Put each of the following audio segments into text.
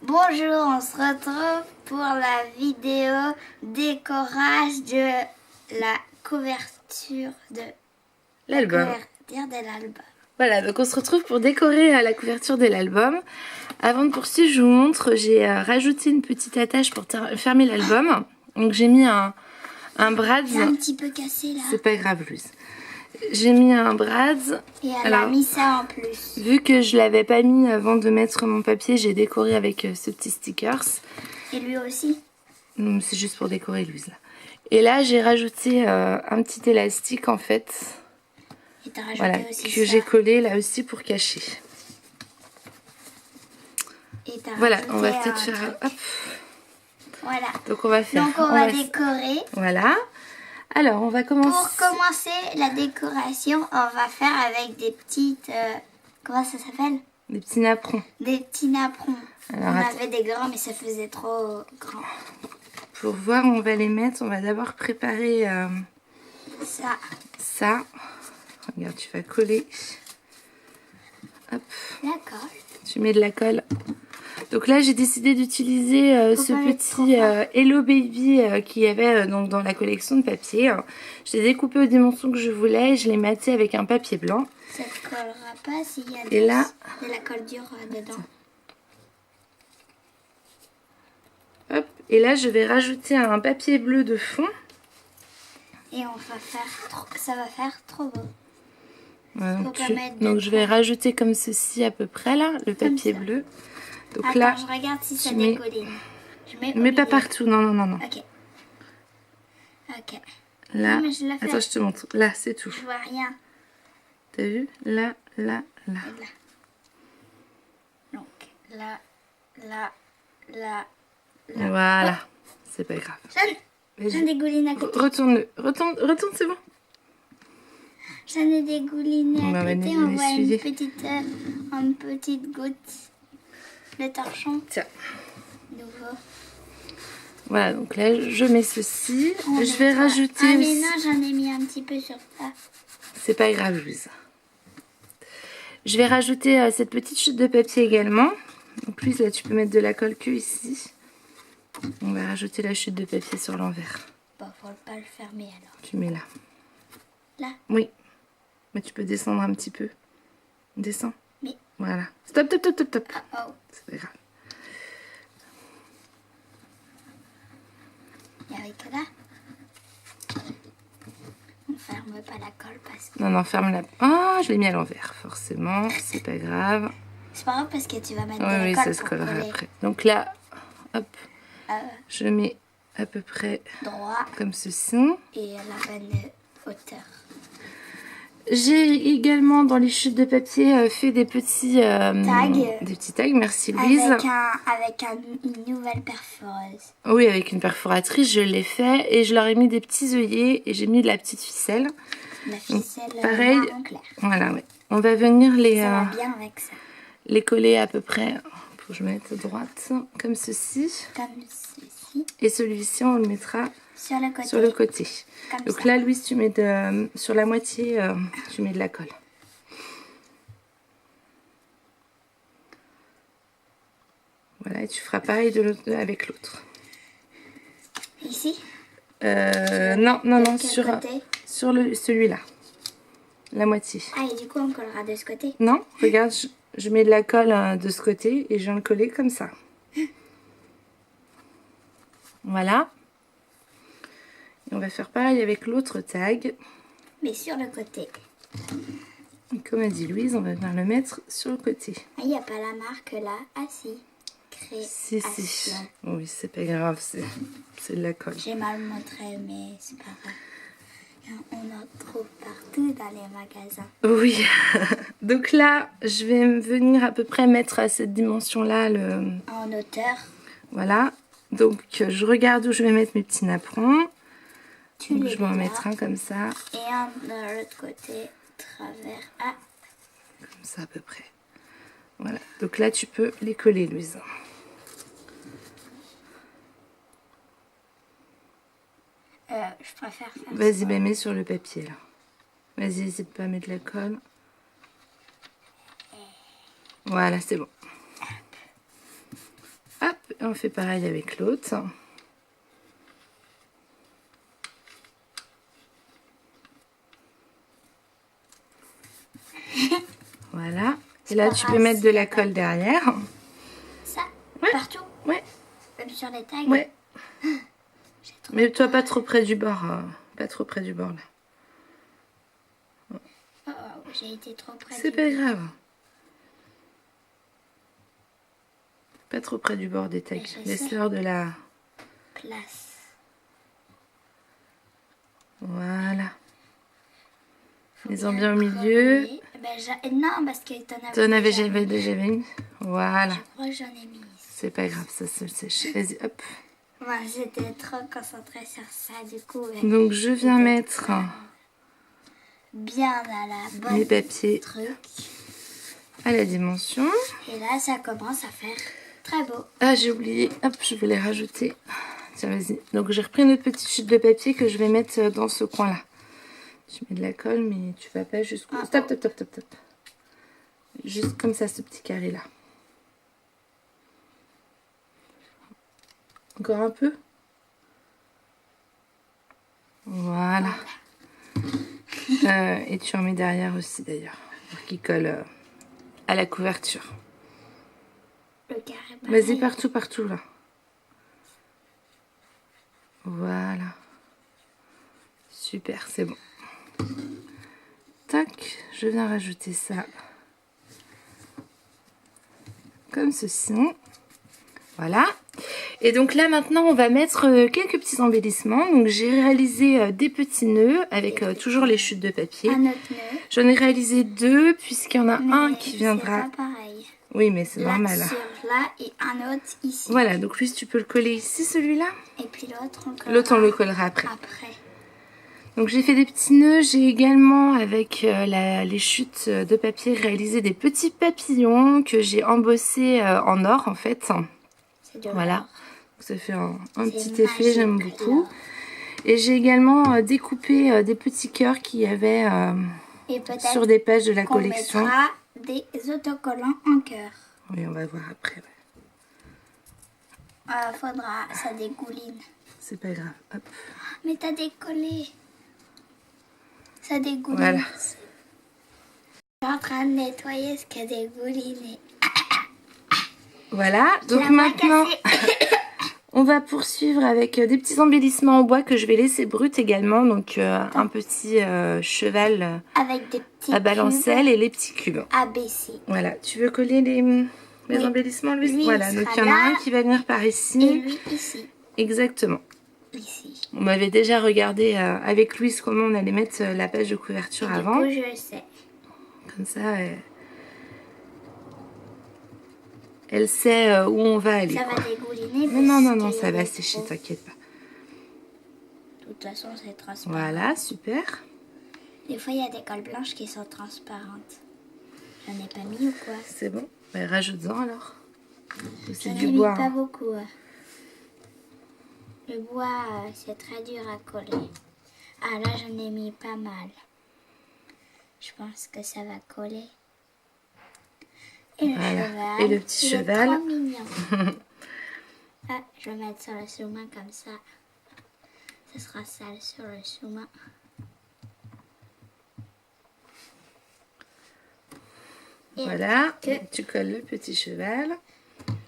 Bonjour, on se retrouve pour la vidéo décorage de la couverture de l'album. l'album. Voilà, donc on se retrouve pour décorer la couverture de l'album. Avant de poursuivre, je vous montre, j'ai rajouté une petite attache pour fermer l'album. Donc j'ai mis un brad. C'est un petit peu cassé là. C'est pas grave, Louise. J'ai mis un brad. Et elle a mis ça en plus. Vu que je l'avais pas mis avant de mettre mon papier, j'ai décoré avec ce petit stickers. Et lui aussi? Non, c'est juste pour décorer, Louise. Là. Et là, j'ai rajouté un petit élastique en fait. Et t'as rajouté Voilà, aussi que j'ai collé là aussi pour cacher. Et voilà, on va peut-être faire. Hop. Voilà. Donc on va faire. Donc on va décorer. Voilà. Alors on va commencer. Pour commencer la décoration, on va faire avec des petites. Comment ça s'appelle? Des petits napperons. Des petits napperons. Alors, on avait des grands, mais ça faisait trop grand. Pour voir où on va les mettre, on va d'abord préparer ça. Regarde, tu vas coller. Hop. D'accord. Tu mets de la colle. Donc là, j'ai décidé d'utiliser ce petit Hello Baby qu'il y avait donc dans la collection de papier. Je l'ai découpé aux dimensions que je voulais. Je l'ai maté avec un papier blanc. Ça ne collera pas s'il y a de la colle dure dedans. Hop. Et là, je vais rajouter un papier bleu de fond. Et on va faire ça va faire trop beau. Donc je vais rajouter comme ceci à peu près là, le papier bleu. Donc attends, là, je regarde si ça dégouline. Mais pas partout, non. Ok. Ok. Là, Non, mais attends, je te montre. Là, c'est tout. Je vois rien. T'as vu? Là. Donc là. Voilà. C'est pas grave. J'en dégouline à côté. Retourne, c'est bon. J'en ai dégouliné à côté. On voit une petite goutte de torchon. Tiens. Nouveau. Voilà, donc là, je mets ceci. Je vais rajouter Ah mais non, j'en ai mis un petit peu sur ça. C'est pas grave, Louise. Je vais rajouter cette petite chute de papier également. Donc Louise, là, tu peux mettre de la colle que ici. On va rajouter la chute de papier sur l'envers. Bon, faut pas le fermer alors. Tu mets là. Là? Oui. Mais tu peux descendre un petit peu. Descends. Mais... Voilà. Stop. Oh. C'est pas grave. Et avec là, on ferme pas la colle parce que... Non, ferme la... Ah, je l'ai mis à l'envers, forcément. C'est pas grave. C'est pas grave parce que tu vas mettre de la Oui, colle ça se pour collera coller. après. Donc là, hop, je mets à peu près droit comme ceci. Et à la bonne hauteur. J'ai également dans les chutes de papier fait des petits tags. Des petits tags, merci Louise. Avec une nouvelle perforeuse. Oui, avec une perforatrice, je l'ai fait et je leur ai mis des petits œillets et j'ai mis de la petite ficelle. La ficelle pareil, marron clair. Voilà, ouais. On va venir ça va bien avec ça. Les coller à peu près, pour que je mette à droite, comme ceci. Comme ceci. Et celui-ci, on le mettra sur le côté. Donc là, Louise, tu mets sur la moitié, tu mets de la colle. Voilà, et tu feras pareil avec l'autre. Ici? Non, sur celui-là. La moitié. Ah, et du coup, on collera de ce côté? Non, regarde, je mets de la colle de ce côté et je viens le coller comme ça. Voilà. Et on va faire pareil avec l'autre tag. Mais sur le côté. Et comme a dit Louise, on va venir le mettre sur le côté. Ah, il n'y a pas la marque là. Ah si. Si. Oui, c'est pas grave, c'est de la colle. J'ai mal montré, mais c'est pas grave. On en trouve partout dans les magasins. Oui. Donc là, je vais venir à peu près mettre à cette dimension-là en hauteur. Voilà. Donc je regarde où je vais mettre mes petits napperons. Donc, je vais en mettre un comme ça. Et un de l'autre côté, travers. Ah. Comme ça à peu près. Voilà. Donc là, tu peux les coller, Louise. Je préfère faire Vas-y, mets sur le papier là. Vas-y, n'hésite pas à mettre la colle. Voilà, c'est bon. et on fait pareil avec l'autre. Voilà. Et là, tu peux mettre de la colle derrière. Ça, ouais. Partout. Ouais. Même sur les tags. Ouais. Mais toi, pas trop près du bord. Pas trop près du bord, là. Oh, j'ai été trop près. C'est pas grave. Pas trop près du bord des tags. Laisse-leur de la place. Voilà. Les bien au milieu. Ben, non, parce que t'en avais déjà mis. Voilà. Je crois que j'en ai mis. C'est pas grave, ça se sèche. Vas-y, hop. Moi, j'étais trop concentrée sur ça, du coup. Donc, je viens mettre bien à la bonne mes papiers à la dimension. Et là, ça commence à faire très beau. Ah, j'ai oublié. Hop, je vais les rajouter. Tiens, vas-y. Donc, j'ai repris notre petite chute de papier que je vais mettre dans ce coin-là. Tu mets de la colle, mais tu vas pas jusqu'au... Stop. Juste comme ça, ce petit carré-là. Encore un peu. Voilà. Et tu en mets derrière aussi, d'ailleurs. Pour qu'il colle à la couverture. Le carré. Vas-y, partout, là. Voilà. Super, c'est bon. Tac, je viens rajouter ça. Comme ceci. Voilà. Et donc là, maintenant, on va mettre quelques petits embellissements. Donc, j'ai réalisé des petits nœuds avec toujours les chutes de papier. Un autre nœud. J'en ai réalisé 2, puisqu'il y en a un qui viendra... C'est pas pareil. Oui, mais c'est normal. Là et un autre ici. Voilà, donc lui, tu peux le coller ici, celui-là. Et puis l'autre, on le collera après. Donc j'ai fait des petits nœuds, j'ai également avec les chutes de papier réalisé des petits papillons que j'ai embossés en or en fait. Voilà, ça fait un petit effet, j'aime beaucoup. Et j'ai également découpé des petits cœurs qu'il y avait sur des pages de la collection. Mettra des autocollants en cœur. Oui, on va voir après. Faudra, ça dégouline. C'est pas grave, hop. Mais t'as décollé. Ça dégouline. Voilà. Je suis en train de nettoyer ce qui a dégouliné. Voilà, donc maintenant, on va poursuivre avec des petits embellissements en bois que je vais laisser bruts également. Donc un petit cheval avec des petits à balancelle et les petits cubes. ABC. Voilà, tu veux coller les embellissements, Louise? Voilà, donc il y en a un qui va venir par ici. Et lui ici. Exactement. Ici. On m'avait déjà regardé avec Louise comment on allait mettre la page de couverture avant. Du coup, je sais. Comme ça, elle sait où on va aller. Ça va dégouliner. Non, ça va sécher, t'inquiète pas. De toute façon, c'est transparent. Voilà, super. Des fois, il y a des colles blanches qui sont transparentes. J'en ai pas mis ou quoi? C'est bon. Bah, rajoute-en alors. C'est du bois. Pas beaucoup. Le bois, c'est très dur à coller. Ah, là, j'en ai mis pas mal. Je pense que ça va coller. Et le cheval. Et le petit cheval. Trop mignon. Ah, je vais mettre sur le sous-main comme ça. Ça sera sale sur le sous-main. Voilà, tu colles le petit cheval.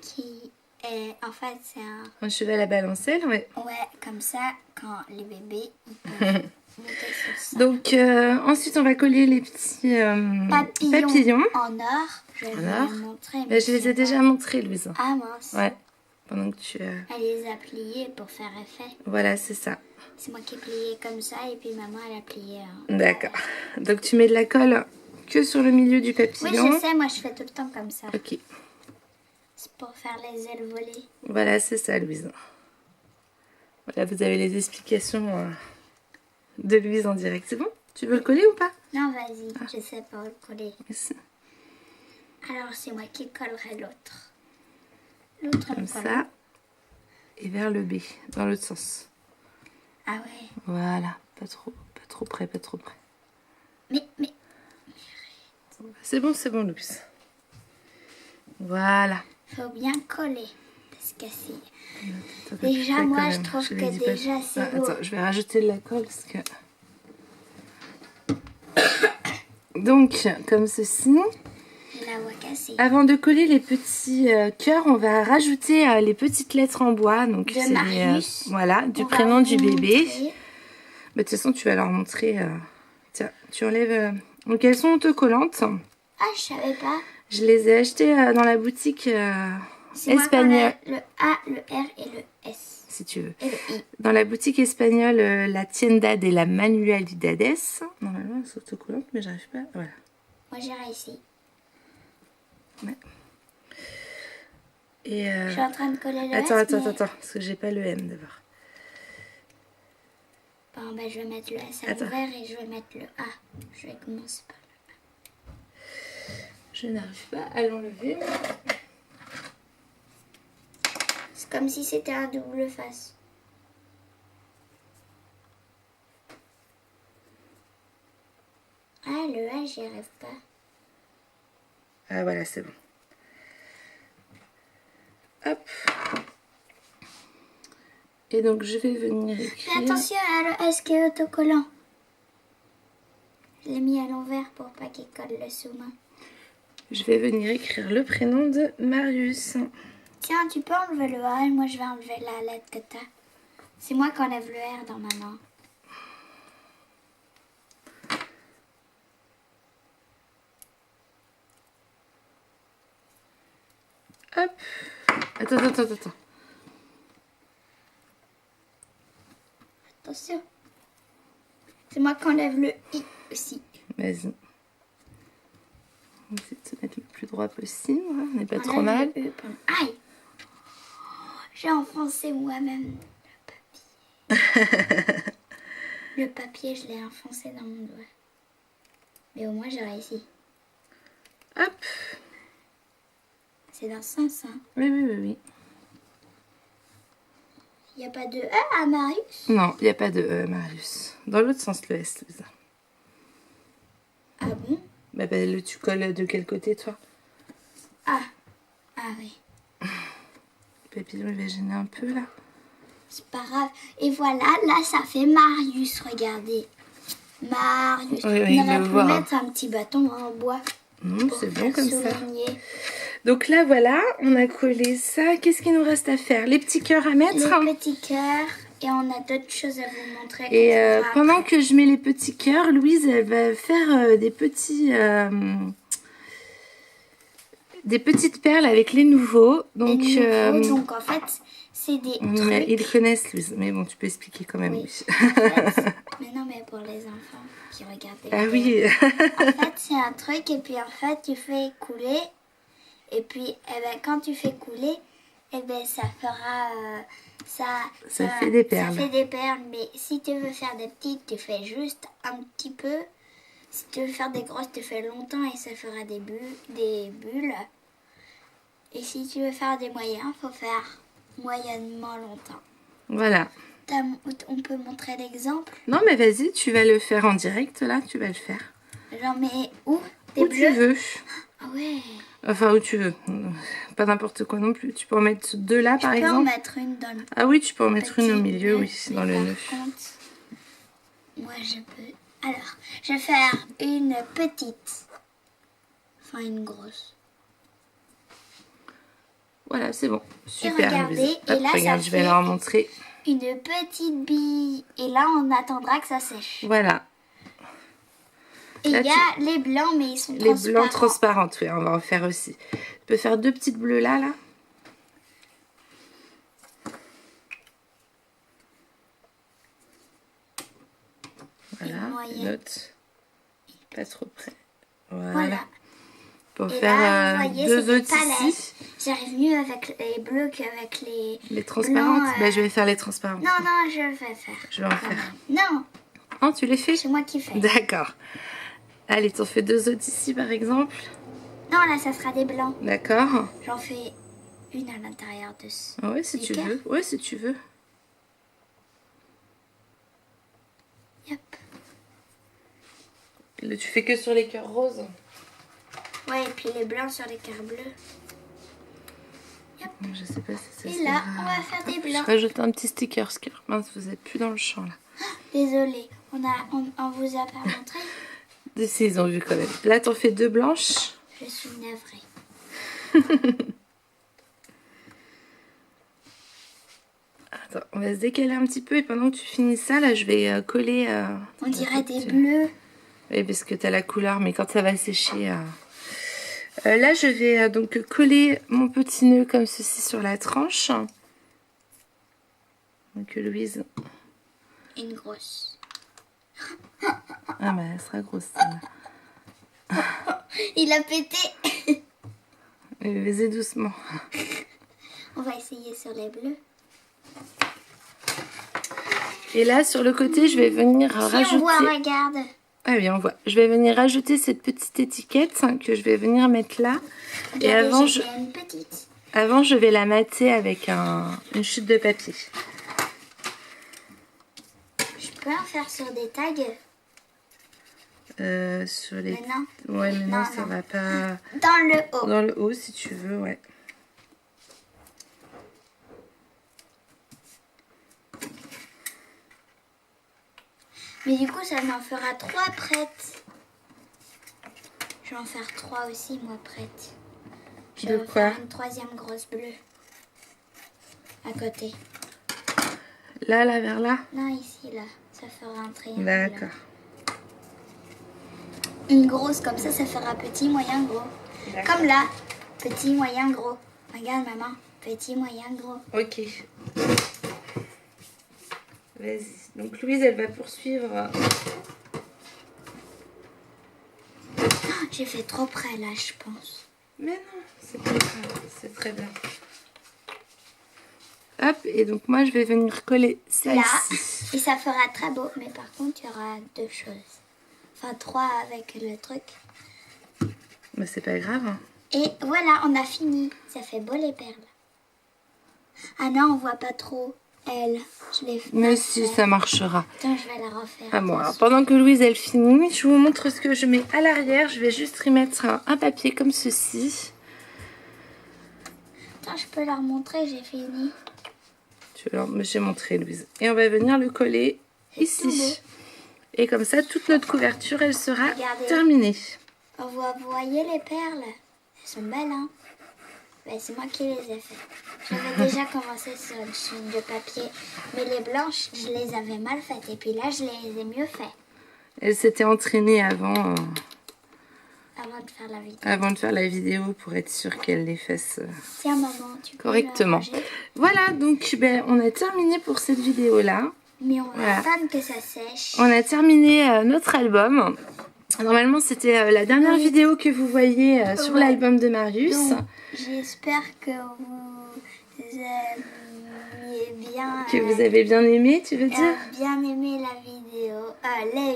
Qui est, en fait, c'est un cheval à balancelle, ouais. Ouais, comme ça, quand les bébés, ils peuvent monter sur ça. Donc, ensuite, on va coller les petits papillons. En or. Je vais vous les montrer. Mais je les ai déjà montrés, Louise. Ah, mince. Ouais, pendant que tu... Elle les a pliés pour faire effet. Voilà, c'est ça. C'est moi qui ai plié comme ça et puis maman, elle a plié. D'accord. Donc, tu mets de la colle que sur le milieu du papillon. Oui, je sais, moi je fais tout le temps comme ça. Ok. C'est pour faire les ailes volées. Voilà, c'est ça, Louise. Voilà, vous avez les explications de Louise en direct. C'est bon? Tu veux le coller ou pas? Non, vas-y, je sais pas le coller. Merci. Alors, c'est moi qui collerai l'autre. L'autre comme ça. Et vers le B, dans l'autre sens. Ah ouais. Voilà, pas trop près. Mais... C'est bon, Louise. Voilà. Faut bien coller. Parce se casser. Déjà, moi, je trouve que déjà, c'est beau. Attends, je vais rajouter de la colle parce que... Donc, comme ceci. Je la vois cassée. Avant de coller les petits cœurs, on va rajouter les petites lettres en bois. Donc, de Marius. Voilà, du prénom du bébé. Mais de toute façon, tu vas leur montrer... Tiens, tu enlèves... Donc, elles sont autocollantes. Ah, je savais pas. Je les ai achetées dans la boutique espagnole. Le A, le R et le S. Si tu veux. Et le I. Dans la boutique espagnole, la Tienda de la Manualidades. Normalement, elles sont autocollantes, mais j'arrive pas. Voilà. Moi, j'ai réussi. Ouais. Et je suis en train de coller le attends, parce que j'ai pas le M d'abord. Bon, ben, je vais mettre le S à l'envers et je vais mettre le A. Je vais commencer par le A. Je n'arrive pas à l'enlever. C'est comme si c'était un double face. Ah, le A, j'y arrive pas. Ah, voilà, c'est bon. Hop. Et donc, je vais venir écrire... Mais attention à le S qui est autocollant. Je l'ai mis à l'envers pour pas qu'il colle le sous-main. Je vais venir écrire le prénom de Marius. Tiens, tu peux enlever le A et moi, je vais enlever la lettre que t'as. C'est moi qui enlève le R dans ma main. Hop. Attends. Attention. C'est moi qui enlève le I aussi. Vas-y. On va essayer de se mettre le plus droit possible. On n'est pas trop mal. Aïe. J'ai enfoncé moi-même le papier. Le papier, je l'ai enfoncé dans mon doigt. Mais au moins, j'ai réussi. Hop. C'est dans ce sens, hein? Oui. Il n'y a pas de E à Marius? Non, il n'y a pas de E à Marius. Dans l'autre sens, le S, Louisa. Ah bon? Bah, tu colles de quel côté, toi? Ah oui. Le papillon, il va gêner un peu, là. C'est pas grave. Et voilà, là, ça fait Marius, regardez. Marius. Oui, on aurait pu mettre un petit bâton en bois. Non, c'est bon comme ça. Donc là, voilà, on a collé ça. Qu'est-ce qu'il nous reste à faire? Les petits cœurs à mettre. Les petits cœurs. Et on a d'autres choses à vous montrer. Et pendant que je mets les petits cœurs, Louise, elle va faire des petites perles avec les nouveaux. Donc, donc en fait, c'est des trucs... Ils connaissent, Louise. Mais bon, tu peux expliquer quand même. Oui. En fait, mais non, mais pour les enfants qui regardent les vidéos. Oui. En fait, c'est un truc et puis en fait, tu fais couler. Et puis, quand tu fais couler, ça fera... Ça fait des perles. Ça fait des perles, mais si tu veux faire des petites, tu fais juste un petit peu. Si tu veux faire des grosses, tu fais longtemps et ça fera des bulles. Et si tu veux faire des moyens, faut faire moyennement longtemps. Voilà. On peut montrer l'exemple? Non, mais vas-y, tu vas le faire en direct, là, tu vas le faire. J'en mets où? Où tu veux. Ah ouais. Enfin, où tu veux. Pas n'importe quoi non plus. Tu peux en mettre deux là, par exemple. Tu peux en mettre une dans le... Ah oui, tu peux en mettre une au milieu, oui, dans le nœud. Par contre, moi, je peux... Alors, je vais faire une petite. Enfin, une grosse. Voilà, c'est bon. Super. Et regardez, hop, là, regarde, je vais leur montrer. Une petite bille. Et là, on attendra que ça sèche. Voilà. Et il y a les blancs, mais ils sont transparents. Les blancs transparents, oui, on va en faire aussi. Tu peux faire deux petites bleues là. Voilà, une autre. Pas trop près. Voilà. Pour et faire là, vous voyez, deux autres ici. J'arrive mieux avec les bleus qu'avec les transparentes. blancs, Je vais faire les transparentes. Non, je vais faire. Je vais en faire. Non. Oh, tu les fais? C'est moi qui fais. D'accord. Allez, t'en fais deux autres ici par exemple. Non, là, ça sera des blancs. D'accord. J'en fais une à l'intérieur de ce. Ah ouais, si tu veux. Ouais, si tu veux. Yep. Tu fais que sur les cœurs roses. Ouais, et puis les blancs sur les cœurs bleus. Yep. Je sais pas si ça Et se là, verra. on va faire des Je blancs. rajoute un petit sticker. Mince, vous êtes plus dans le champ là. Désolée, on vous a pas montré. Si, ils ont vu quand même. Là, t'en fais 2 blanches. Je suis navrée. Attends, on va se décaler un petit peu et pendant que tu finis ça, là, je vais coller... On dirait des bleus. Oui, parce que tu as la couleur, mais quand ça va sécher... là, je vais donc coller mon petit nœud comme ceci sur la tranche. Donc, Louise... Une grosse. Ah, bah, elle sera grosse, celle-là. Il a pété. Vas-y doucement. On va essayer sur les bleus. Et là, sur le côté, je vais venir Si rajouter... on voit, regarde. Ah oui, on voit. Je vais venir rajouter cette petite étiquette que je vais venir mettre là. Et Regardez, j'ai fait une petite. avant, je vais la mater avec une chute de papier. Je peux en faire sur des tags. Sur les... Mais non. Ouais, mais non, Non, ça non. va pas... Dans le haut. Dans le haut, si tu veux, ouais. Mais du coup, ça m'en fera 3 prêtes. Je vais en faire 3 aussi, moi, prêtes. Je De vais quoi? faire une 3e grosse bleue. À côté. Là, vers là? Non, ici, là. Ça fera un triangle. D'accord. Une grosse comme ça fera petit, moyen, gros. D'accord. Comme là. Petit, moyen, gros. Regarde, maman. Petit, moyen, gros. Ok. Vas-y. Donc, Louise, elle va poursuivre. Oh, j'ai fait trop près, là, je pense. Mais non, c'est pas grave. C'est très bien. Hop, et donc moi, je vais venir coller Là. celle-ci. Et ça fera très beau. Mais par contre, il y aura 2 choses. Enfin, 3 avec le truc. Mais c'est pas grave. Et voilà, on a fini. Ça fait beau les perles. Ah non, on voit pas trop. Elle, je l'ai fait. Mais si, ça marchera. Attends, je vais la refaire. Ah bon, alors pendant que Louise, elle finit, je vous montre ce que je mets à l'arrière. Je vais juste y mettre un papier comme ceci. Attends, je peux leur montrer, j'ai fini. J'ai montré, Louise. Et on va venir le coller C'est ici. tout beau. Et comme ça, toute notre couverture, elle sera Regardez. terminée. Vous voyez les perles? Elles sont belles, hein? Ben, c'est moi qui les ai faites. J'avais déjà commencé sur une chute de papier. Mais les blanches, je les avais mal faites. Et puis là, je les ai mieux faites. Elle s'était entraînée avant Avant de faire la vidéo. de faire la vidéo pour être sûre qu'elle les fasse Tiens, maman, tu peux correctement. la ranger. Voilà, donc on a terminé pour cette vidéo-là. Mais on va Voilà. attendre que ça sèche. On a terminé notre album. Normalement, c'était la dernière Oui. vidéo que vous voyez sur Ouais. l'album de Marius. Donc, j'espère que vous aimiez bien. Que vous avez bien aimé, tu veux dire? Bien aimé la vidéo.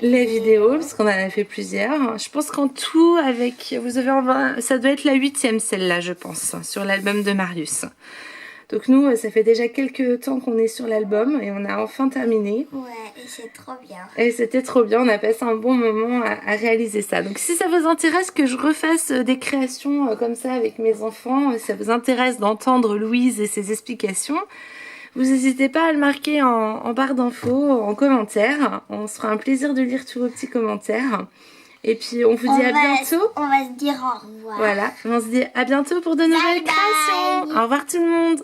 Les vidéos, parce qu'on en a fait plusieurs. Je pense qu'en tout, ça doit être la 8e celle-là, je pense, sur l'album de Marius. Donc nous, ça fait déjà quelques temps qu'on est sur l'album et on a enfin terminé. Ouais, et c'est trop bien. Et c'était trop bien, on a passé un bon moment à réaliser ça. Donc si ça vous intéresse que je refasse des créations comme ça avec mes enfants, si ça vous intéresse d'entendre Louise et ses explications, vous n'hésitez pas à le marquer en barre d'infos, en commentaire. On se fera un plaisir de lire tous vos petits commentaires. Et puis on vous dit à bientôt. On va se dire au revoir. Voilà, on se dit à bientôt pour de nouvelles Bye bye. créations. Au revoir tout le monde.